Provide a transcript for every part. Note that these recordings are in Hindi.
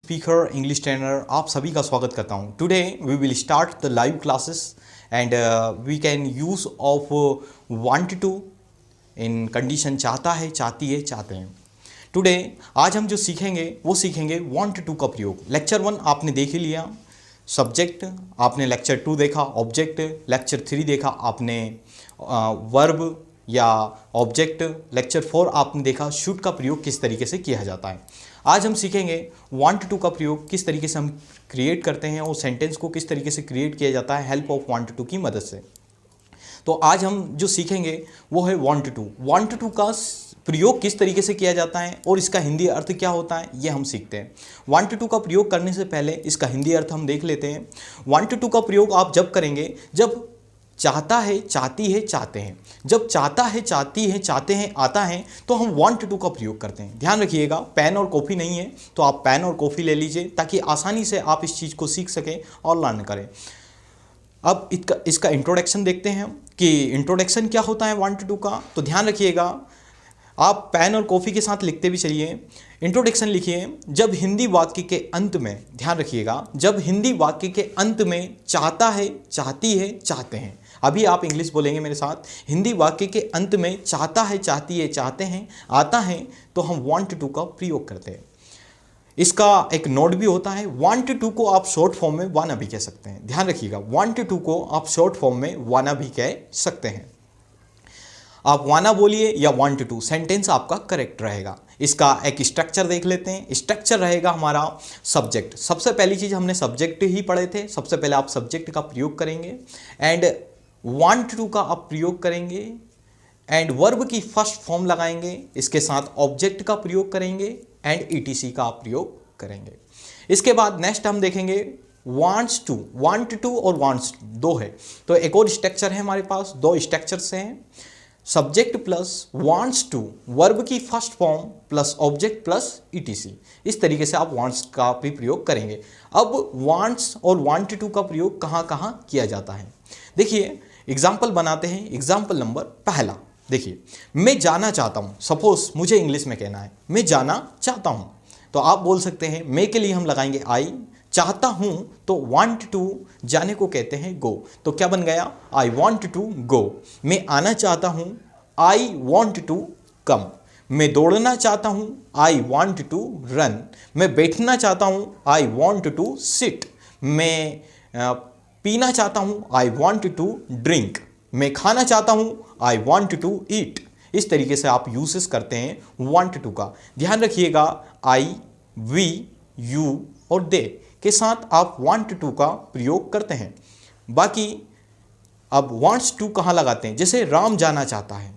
स्पीकर इंग्लिश ट्रेनर आप सभी का स्वागत करता हूं। Today we will start the live classes and we can use of want to in condition चाहता है, चाहती है, चाहते हैं। टुडे आज हम जो सीखेंगे वो सीखेंगे वांट टू का प्रयोग। लेक्चर 1 आपने देख ही लिया, सब्जेक्ट आपने लेक्चर 2 देखा, ऑब्जेक्ट लेक्चर 3 देखा आपने, वर्ब या ऑब्जेक्ट लेक्चर 4 आपने देखा, शुड का प्रयोग किस तरीके से किया जाता है। आज हम सीखेंगे वांट टू का प्रयोग किस तरीके से हम क्रिएट करते हैं और सेंटेंस को किस तरीके से क्रिएट किया जाता है हेल्प ऑफ वांट टू की मदद से। तो आज हम जो सीखेंगे वो है वांट टू। वांट टू का प्रयोग किस तरीके से किया जाता है और इसका हिंदी अर्थ क्या होता है ये हम सीखते हैं। वांट टू का प्रयोग करने से पहले इसका हिंदी अर्थ हम देख लेते हैं। वांट टू का प्रयोग आप जब करेंगे जब चाहता है, चाहती है, चाहते हैं। जब चाहता है, चाहती है, चाहते हैं आता है तो हम वांट टू का प्रयोग करते हैं। ध्यान रखिएगा, पेन और कॉफ़ी नहीं है तो आप पेन और कॉफ़ी ले लीजिए ताकि आसानी से आप इस चीज़ को सीख सकें और लर्न करें। अब इसका इंट्रोडक्शन देखते हैं कि इंट्रोडक्शन क्या होता है वांट टू का। तो ध्यान रखिएगा, आप पेन और कॉफ़ी के साथ लिखते भी चलिए। इंट्रोडक्शन लिखिए, जब हिंदी वाक्य के अंत में, ध्यान रखिएगा, जब हिंदी वाक्य के अंत में चाहता है, चाहती है, चाहते हैं। अभी आप इंग्लिश बोलेंगे मेरे साथ। हिंदी वाक्य के अंत में चाहता है, चाहती है, चाहते हैं आता है तो हम वांट टू का प्रयोग करते हैं। इसका एक नोट भी होता है। वांट टू को आप शॉर्ट फॉर्म में वाना भी कह सकते हैं। ध्यान रखिएगा, वांट टू को आप शॉर्ट फॉर्म में वाना भी कह सकते हैं। आप वाना बोलिए या वांट टू, सेंटेंस आपका करेक्ट रहेगा। इसका एक स्ट्रक्चर देख लेते हैं। स्ट्रक्चर रहेगा हमारा सब्जेक्ट। सबसे पहली चीज़ हमने सब्जेक्ट ही पढ़े थे। सबसे पहले आप सब्जेक्ट का प्रयोग करेंगे एंड वांट टू का आप प्रयोग करेंगे एंड वर्ब की फर्स्ट फॉर्म लगाएंगे। इसके साथ ऑब्जेक्ट का प्रयोग करेंगे एंड ईटीसी का आप प्रयोग करेंगे। इसके बाद नेक्स्ट हम देखेंगे वांट्स टू। वांट टू और वांट्स दो है तो एक और स्ट्रक्चर है हमारे पास, दो स्ट्रक्चर्स हैं। Subject plus wants to, verb की first form plus object plus etc. इस तरीके से आप वांट्स का भी प्रयोग करेंगे। अब वांट्स और वांट टू का प्रयोग कहाँ कहाँ किया जाता है देखिए। एग्जाम्पल बनाते हैं। एग्जाम्पल नंबर पहला देखिए, मैं जाना चाहता हूँ। सपोज मुझे इंग्लिश में कहना है मैं जाना चाहता हूँ, तो आप बोल सकते हैं मैं के लिए हम लगाएंगे आई, चाहता हूँ तो वांट टू, जाने को कहते हैं गो। तो क्या बन गया, आई वांट टू गो। मैं आना चाहता हूँ, आई वांट टू कम। मैं दौड़ना चाहता हूँ, आई वांट टू रन। मैं बैठना चाहता हूँ, आई वांट टू सिट। मैं पीना चाहता हूँ, आई वांट टू ड्रिंक। मैं खाना चाहता हूँ, आई वांट टू ईट। इस तरीके से आप यूसेस करते हैं वांट टू का। ध्यान रखिएगा, आई, वी, यू और दे के साथ आप वांट टू का प्रयोग करते हैं। बाकी अब वांट्स टू कहाँ लगाते हैं, जैसे राम जाना चाहता है,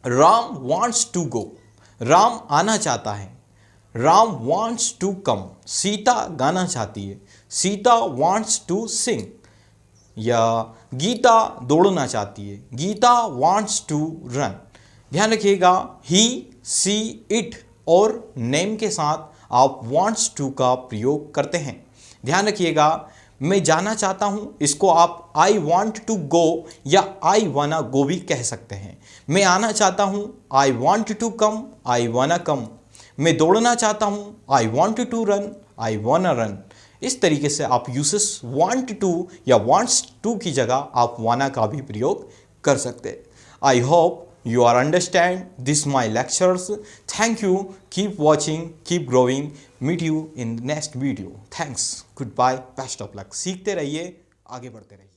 Ram wants to go. Ram आना चाहता है, Ram wants to come. Sita गाना चाहती है, सीता वांट्स टू सिंग। या गीता दौड़ना चाहती है, गीता वांट्स टू रन। ध्यान रखिएगा, ही, सी, इट और नेम के साथ आप वांट्स टू का प्रयोग करते हैं। ध्यान रखिएगा, मैं जाना चाहता हूँ, इसको आप आई वांट टू गो या आई वाना गो भी कह सकते हैं। मैं आना चाहता हूँ, आई वांट टू कम, आई वाना कम। मैं दौड़ना चाहता हूँ, आई वांट टू रन, आई वाना रन। इस तरीके से आप यूसेस वांट टू या वांट्स टू की जगह आप वाना का भी प्रयोग कर सकते हैं। I hope you are understand this my lectures. Thank you. Keep watching, keep growing. Meet you in the next video. Thanks. Goodbye. Best of luck. सीखते रहिए, आगे बढ़ते रहिए।